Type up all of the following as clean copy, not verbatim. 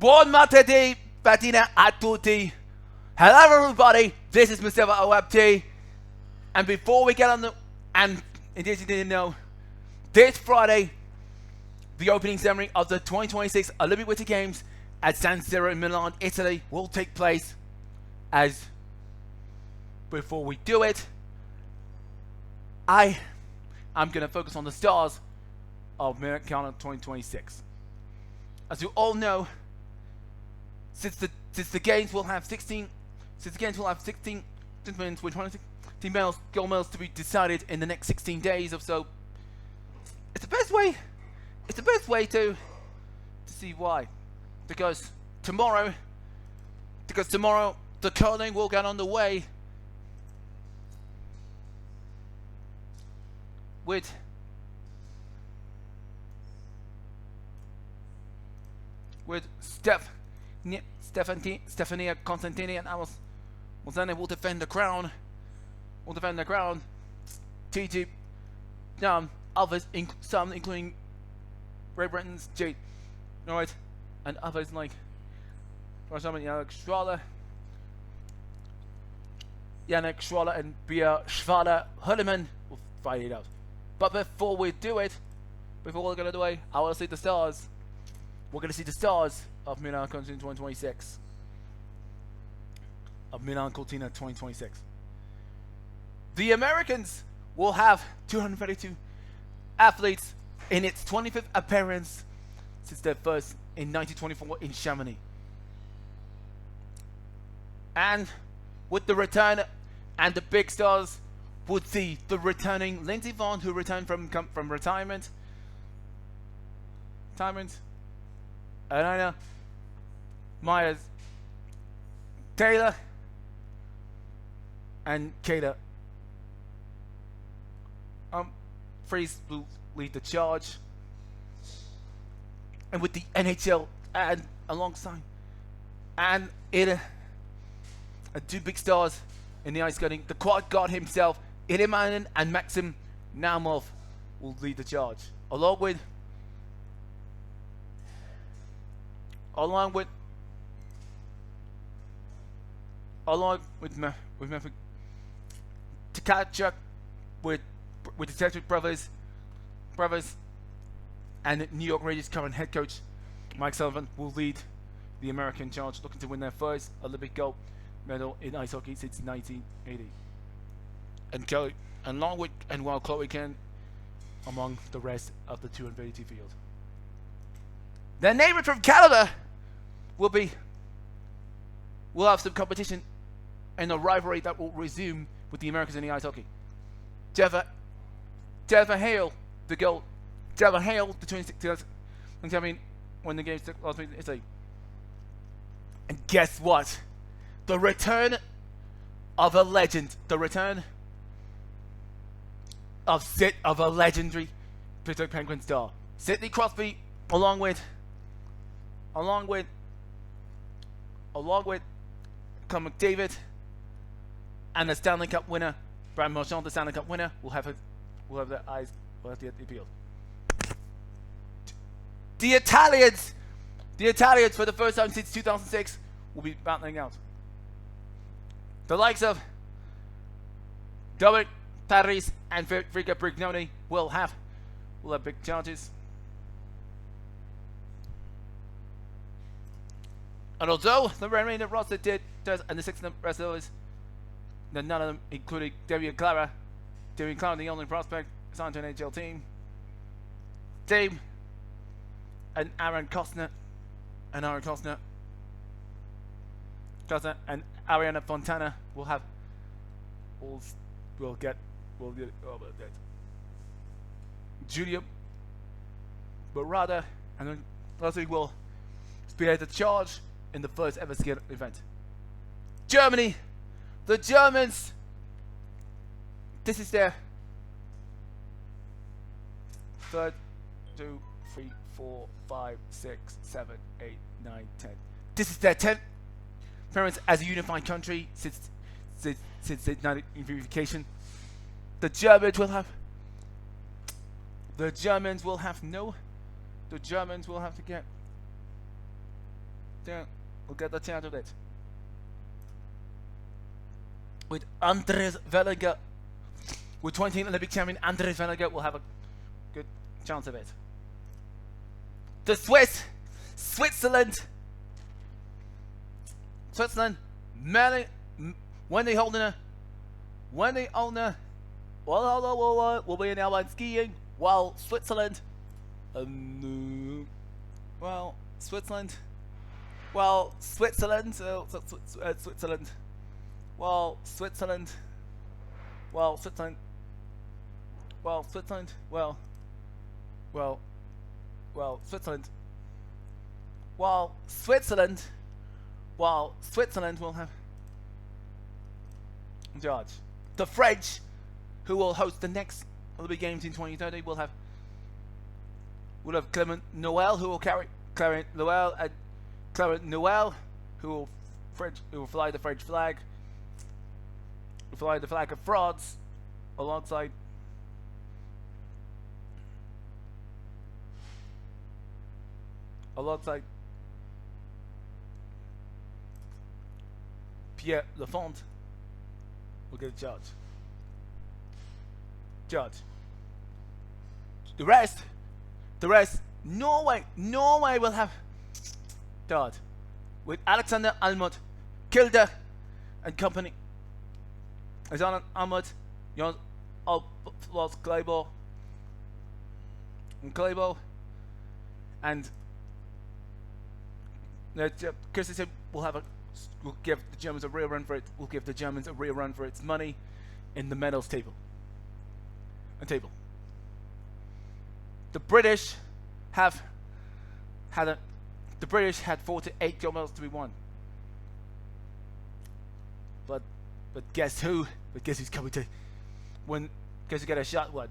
Buon martedì, mattina a tutti. Hello everybody, this is Mustafa Aw-Abdi. And before we get on the, and in case you didn't know, this Friday, the opening ceremony of the 2026 Olympic Winter Games at San Siro in Milan, Italy will take place. As before we do it, I'm going to focus on the stars of Milan Cortina 2026. As you all know, since the games will have 16 tournaments with 16 gold medals to be decided in the next 16 days or so. It's the best way to see why. Because tomorrow the curling will get on the way with Stefania Constantini and Amos Mozane will defend the crown. TG, others, some including Great Britain's Jade, alright, and others like Yannick Schwaller and Bia Schwaller-Höllemann will fight it out. But before we do it, before we're gonna do it, I want to see the stars. We're gonna see the stars of Milan Cortina 2026. Of Milan Cortina 2026. The Americans will have 232 athletes in its 25th appearance since their first in 1924 in Chamonix. And with the return and the big stars would see the returning Lindsey Vonn, who returned from retirement. Alana Myers Taylor and Kayla Freeze will lead the charge, and with the NHL and alongside and two big stars in the ice skating, the quad god himself, Ilimanen and Maxim Naumov will lead the charge, along with Maverick Tkachuk, with the Tkachuk brothers and New York Rangers current head coach Mike Sullivan will lead the American charge, looking to win their first Olympic gold medal in ice hockey since 1980. While Chloe Ken among the rest of the 282 field. Their neighbor from Canada will have some competition and a rivalry that will resume with the Americans in the ice hockey. Jennifer Hale, the 26 champion when the games took last week in Italy. And guess what? The return of a legend. The return of a legendary Pittsburgh Penguin star. Sidney Crosby, along with Connor McDavid, and the Stanley Cup winner, Brad Marchand, the Stanley Cup winner, will have their eyes the appeal. The Italians for the first time since 2006 will be battling out. The likes of Dominic Paris and Federica Brignoni will have big charges. And although the remaining roster does, and the six wrestlers, none of them, including Damian Clara, the only prospect signed to an NHL team, and Aaron Costner, and Ariana Fontana will get that. Julia Barada and Leslie will spearhead the charge in the first ever ski event. Germany, the Germans. This is their 3rd, 2, 3, 4, 5, 6, 7, 8, 9, 10. This is their 10th appearance as a unified country since the unification. The Germans will have to get Yeah, we'll get the chance of it. With Andres Veliger, with 20 Olympic champion Andres Veliger, will have a good chance of it. The Switzerland, when they hold a, will be in alpine skiing, while Switzerland, Switzerland, Switzerland, Switzerland, Switzerland will have George. The French, who will host the next Olympic Games in 2030, will have Clement Noel, who will carry Clement Noel, who will fly the French flag, of France, alongside Pierre Lafont will get a judge. The rest, Norway will have judge with Alexander Almut, Kilder and company. Alexander Almut, Jan Alplos Kleibo, and Christensen will give the Germans a real run for it. Will give the Germans a real run for its money in the medals table. The British had 48 gold medals to be won. But guess who? Guess who's coming to win? Guess who get a shot? What?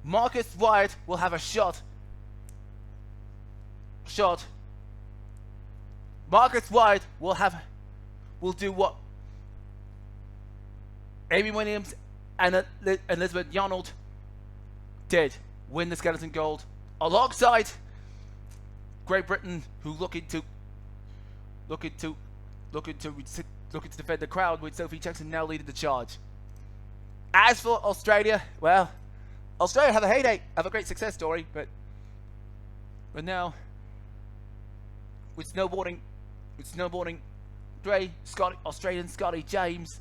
Marcus Wyatt will have a shot. Marcus Wyatt will do what Amy Williams and Elizabeth Yarnold did, win the skeleton gold alongside Great Britain, who looking to defend the crowd, with Sophie Jackson now leading the charge. As for Australia, well, Australia have a heyday, have a great success story, but now with snowboarding, Australian Scotty James,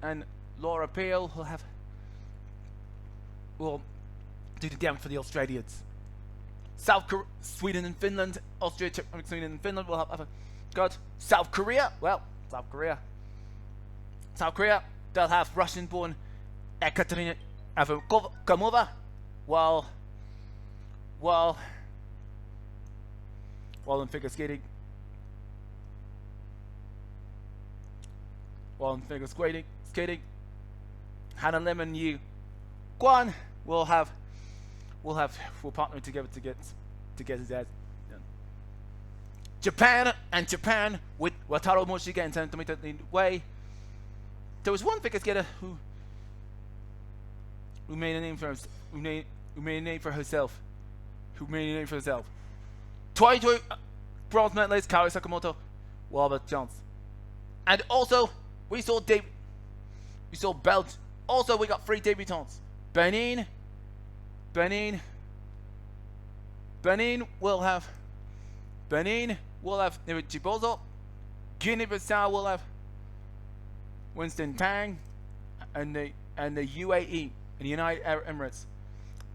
and Laura Peel will do the damage for the Australians. Sweden and Finland, Sweden and Finland will have a good. South Korea, they'll have Russian-born Ekaterina Avrakamova, while in figure skating, Hannah Lemon Yu Guan will partner together to get his ass done. Japan with Wataru Moshiga and Tomita in the way. There was one figure skater who made a name for herself. 22 bronze medalist Kari Sakamoto will have a chance. And also we saw Belgium. Also we got 3 debutantes. Benin will have Chibozo. Guinea-Bissau will have Winston Tang, and the UAE and the United Arab Emirates.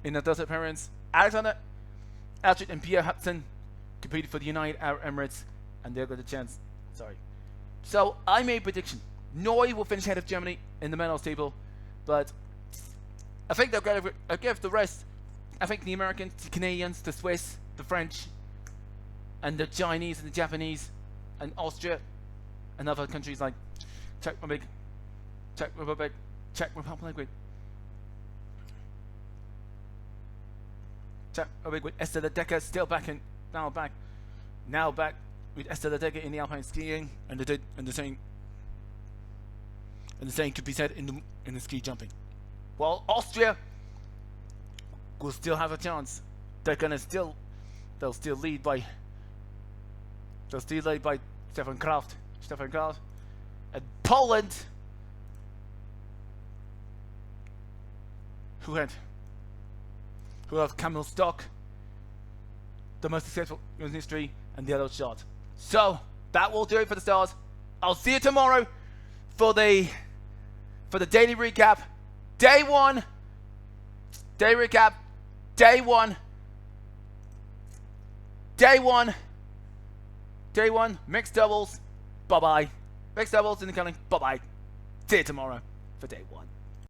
In the desert appearance, Alexander Altrit and Pierre Hudson competed for the United Arab Emirates, and they'll get a chance. So I made a prediction. Norway will finish ahead of Germany in the medals table, but I think they'll give the rest. I think the Americans, the Canadians, the Swiss, the French, and the Chinese and the Japanese, and Austria, and other countries like Czech Republic with Esther Ledecker still now back with Esther Ledecker in the alpine skiing, and the same could be said in the ski jumping. While Austria will still have a chance. They're gonna still They'll still lead by Stefan Kraft. And Poland, who have Kamil Stock, the most successful in history, and the other shot. So that will do it for the stars. I'll see you tomorrow for the daily recap. Day one. Mixed doubles. Bye bye. Mixed doubles in the coming. Bye bye. See you tomorrow for day one.